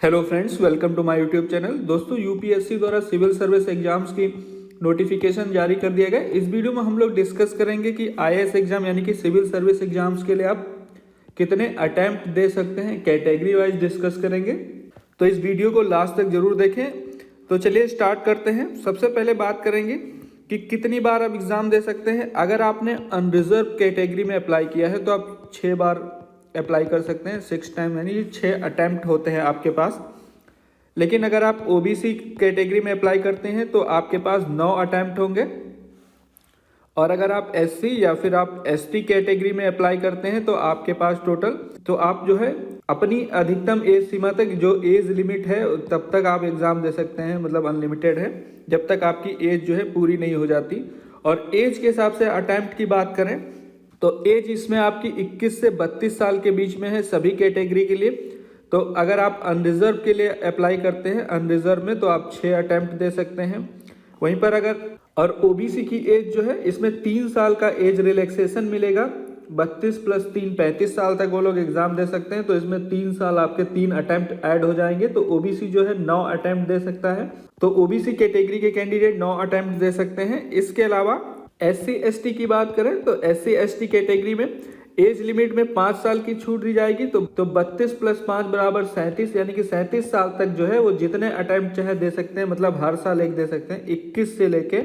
Hello friends, welcome to my YouTube channel. दोस्तों, UPSC द्वारा civil service exams की notification जारी कर दिया गया। इस वीडियो में हम लोग डिस्कस करेंगे कि आईएएस एग्जाम यानी कि सिविल सर्विस एग्जाम्स के लिए आप कितने अटैम्प्ट दे सकते हैं, कैटेगरी वाइज डिस्कस करेंगे। तो इस वीडियो को लास्ट तक जरूर देखें। तो चलिए स्टार्ट करते हैं। सबसे पहले बात करेंगे कि कितनी बार आप एग्ज़ाम दे सकते हैं। अगर आपने अनरिजर्व कैटेगरी में अप्लाई किया है तो आप 6 बार अप्लाई कर सकते हैं, 6 टाइम, यानी 6 अटैम्प्ट होते हैं आपके पास। लेकिन अगर आप ओबीसी कैटेगरी में अप्लाई करते हैं तो आपके पास 9 अटैम्प्ट होंगे। और अगर आप एससी या फिर आप एसटी कैटेगरी में अप्लाई करते हैं तो आपके पास टोटल, तो आप जो है अपनी अधिकतम एज सीमा तक, जो एज लिमिट है तब तक आप एग्ज़ाम दे सकते हैं, मतलब अनलिमिटेड है, जब तक आपकी एज जो है पूरी नहीं हो जाती। और एज के हिसाब से अटैम्प्ट की बात करें तो एज इसमें आपकी 21 से 32 साल के बीच में है सभी कैटेगरी के लिए। तो अगर आप अनरिजर्व के लिए अप्लाई करते हैं, अनरिजर्व में, तो आप 6 अटैम्प्ट दे सकते हैं। वहीं पर अगर और ओबीसी की एज जो है, इसमें 3 साल का एज रिलैक्सेशन मिलेगा। 32 प्लस 3 35 साल तक वो लोग एग्जाम दे सकते हैं। तो इसमें 3 साल आपके 3 अटैम्प्ट ऐड हो जाएंगे। तो ओबीसी जो है 9 अटैम्प्ट दे सकता है। तो ओबीसी कैटेगरी के कैंडिडेट 9 अटैम्प्ट दे सकते हैं। इसके अलावा एससी एसटी की बात करें तो एससी एसटी कैटेगरी में एज लिमिट में 5 साल की छूट दी जाएगी। तो 32 प्लस 5 बराबर 37, यानी कि 37 साल तक जो है वो जितने अटैम्प्ट चाहे दे सकते हैं, मतलब हर साल एक दे सकते हैं। 21 से लेके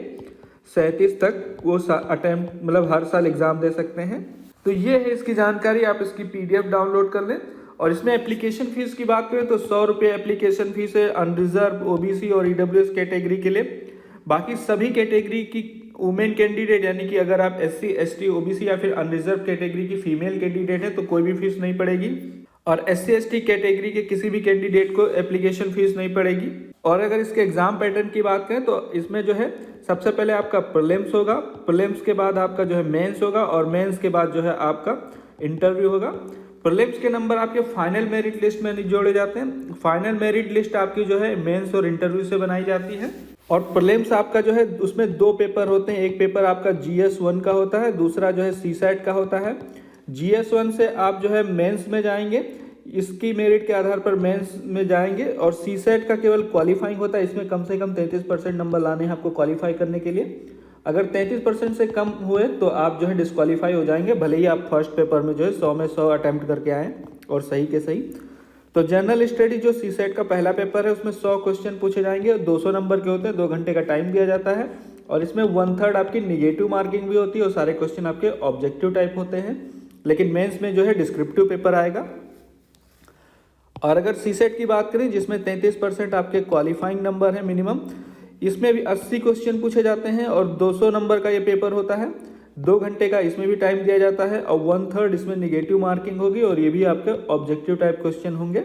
37 तक वो अटैम्प्ट, मतलब हर साल एग्जाम दे सकते हैं। तो ये है इसकी जानकारी। आप इसकी पीडीएफ डाउनलोड कर लें। और इसमें एप्लीकेशन फीस की बात करें तो 100 रुपये एप्लीकेशन फीस है अनरिजर्व, ओबीसी और ईडब्ल्यूएस कैटेगरी के लिए। बाकी सभी कैटेगरी की वुमेन कैंडिडेट, यानी कि अगर आप एससी एसटी ओबीसी या फिर अनरिजर्व कैटेगरी की फीमेल कैंडिडेट है तो कोई भी फीस नहीं पड़ेगी। और एससी एसटी कैटेगरी के किसी भी कैंडिडेट को एप्लीकेशन फीस नहीं पड़ेगी। और अगर इसके एग्जाम पैटर्न की बात करें तो इसमें जो है सबसे पहले आपका प्रीलिम्स होगा, प्रीलिम्स के बाद आपका जो है मेंस होगा, और मेंस के बाद जो है आपका इंटरव्यू होगा। प्रीलिम्स के नंबर आपके फाइनल मेरिट लिस्ट में नहीं जोड़े जाते हैं। फाइनल मेरिट लिस्ट आपकी जो है मेंस और इंटरव्यू से बनाई जाती है। और प्रीलिम्स आपका जो है उसमें 2 पेपर होते हैं। एक पेपर आपका GS1 का होता है, दूसरा जो है CSAT का होता है। GS1 से आप जो है मेंस में जाएंगे, इसकी मेरिट के आधार पर मेंस में जाएंगे। और CSAT का केवल क्वालिफाइंग होता है, इसमें कम से कम 33% नंबर लाने हैं आपको क्वालिफाई करने के लिए। अगर 33% से कम हुए तो आप जो है डिस्क्वालीफाई हो जाएंगे, भले ही आप फर्स्ट पेपर में जो है 100 में 100 अटैम्प्ट करके आएँ और सही के सही। तो जनरल स्टडी जो CSAT का पहला पेपर है उसमें 100 क्वेश्चन पूछे जाएंगे और 200 नंबर के होते हैं। 2 घंटे का टाइम दिया जाता है। और इसमें 1/3 आपकी निगेटिव मार्किंग भी होती है और सारे क्वेश्चन आपके ऑब्जेक्टिव टाइप होते हैं। लेकिन मेंस में जो है डिस्क्रिप्टिव पेपर आएगा। और अगर CSAT की बात करें जिसमें 33% आपके क्वालिफाइंग नंबर है मिनिमम, इसमें भी 80 क्वेश्चन पूछे जाते हैं और 200 नंबर का ये पेपर होता है। 2 घंटे का इसमें भी टाइम दिया जाता है और 1/3 इसमें निगेटिव मार्किंग होगी और ये भी आपके ऑब्जेक्टिव टाइप क्वेश्चन होंगे।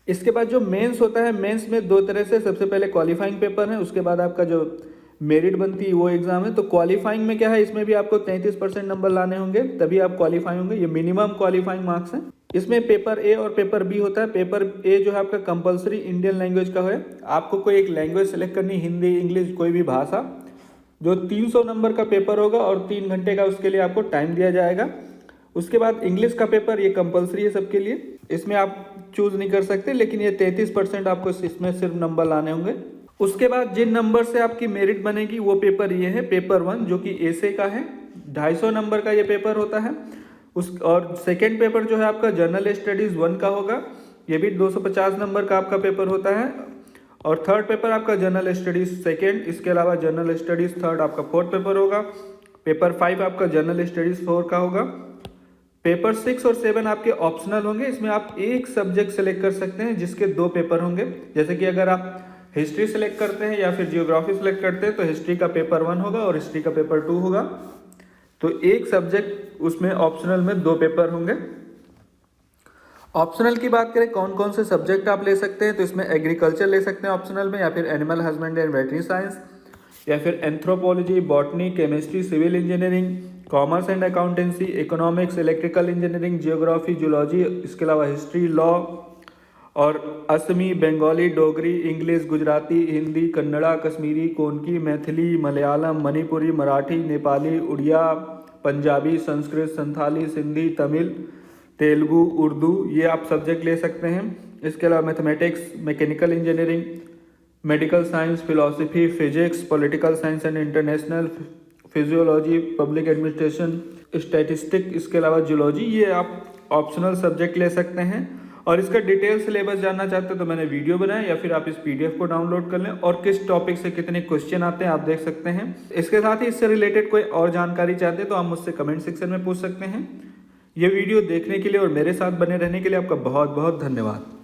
इसके बाद जो मेंस होता है, मेंस में 2 तरह से, सबसे पहले क्वालिफाइंग पेपर है, उसके बाद आपका जो मेरिट बनती है वो एग्जाम है। तो क्वालिफाइंग में क्या है, इसमें भी आपको 33% नंबर लाने होंगे तभी आप क्वालिफाई होंगे। ये मिनिमम क्वालिफाइंग मार्क्स हैं। इसमें पेपर ए और पेपर बी होता है। पेपर ए जो है आपका कंपलसरी इंडियन लैंग्वेज का है। आपको कोई एक लैंग्वेज सेलेक्ट करनी, हिंदी, इंग्लिश, कोई भी भाषा। जो 300 नंबर का पेपर होगा और 3 घंटे का उसके लिए आपको टाइम दिया जाएगा। उसके बाद इंग्लिश का पेपर, ये कंपलसरी है सबके लिए, इसमें आप चूज नहीं कर सकते, लेकिन ये 33% आपको इसमें सिर्फ नंबर लाने होंगे। उसके बाद जिन नंबर से आपकी मेरिट बनेगी वो पेपर ये है, पेपर 1, जो कि एसे का है। 250 नंबर का ये पेपर होता है। और सेकेंड पेपर जो है आपका जनरल स्टडीज 1 का होगा, ये भी 250 नंबर का आपका पेपर होता है। और थर्ड पेपर आपका जनरल स्टडीज सेकेंड, इसके अलावा जनरल स्टडीज थर्ड आपका 4th पेपर होगा। पेपर 5 आपका जनरल स्टडीज 4 का होगा। पेपर 6 और 7 आपके ऑप्शनल होंगे। इसमें आप एक सब्जेक्ट सेलेक्ट कर सकते हैं जिसके 2 पेपर होंगे। जैसे कि अगर आप हिस्ट्री सेलेक्ट करते हैं या फिर जियोग्राफी सेलेक्ट करते हैं तो हिस्ट्री का पेपर 1 होगा और हिस्ट्री का पेपर 2 होगा। तो एक सब्जेक्ट उसमें ऑप्शनल में 2 पेपर होंगे। ऑप्शनल की बात करें कौन कौन से सब्जेक्ट आप ले सकते हैं, तो इसमें एग्रीकल्चर ले सकते हैं ऑप्शनल में, या फिर animal husbandry and veterinary science, या फिर anthropology, botany, chemistry, civil engineering, commerce and accountancy, economics, electrical engineering, geography, zoology, इसके अलावा हिस्ट्री, लॉ, और असमी, बंगाली, डोगरी, इंग्लिश, गुजराती, हिंदी, कन्नड़ा, कश्मीरी, कोंकणी, मैथिली, मलयालम, मणिपुरी, मराठी, नेपाली, उड़िया, पंजाबी, संस्कृत, संथाली, सिंधी, तमिल, तेलुगु, उर्दू, ये आप सब्जेक्ट ले सकते हैं। इसके अलावा mathematics, mechanical engineering, medical science, philosophy, physics, political science and international, physiology, public administration, statistic, इसके अलावा जियोलॉजी, ये आप ऑप्शनल सब्जेक्ट ले सकते हैं। और इसका डिटेल सिलेबस जानना चाहते हो तो मैंने वीडियो बनाया, या फिर आप इस पीडीएफ को डाउनलोड कर लें और किस टॉपिक से कितने क्वेश्चन आते हैं आप देख सकते हैं। इसके साथ ही इससे रिलेटेड कोई और जानकारी चाहते हैं तो आप मुझसे कमेंट सेक्शन में पूछ सकते हैं। ये वीडियो देखने के लिए और मेरे साथ बने रहने के लिए आपका बहुत बहुत धन्यवाद।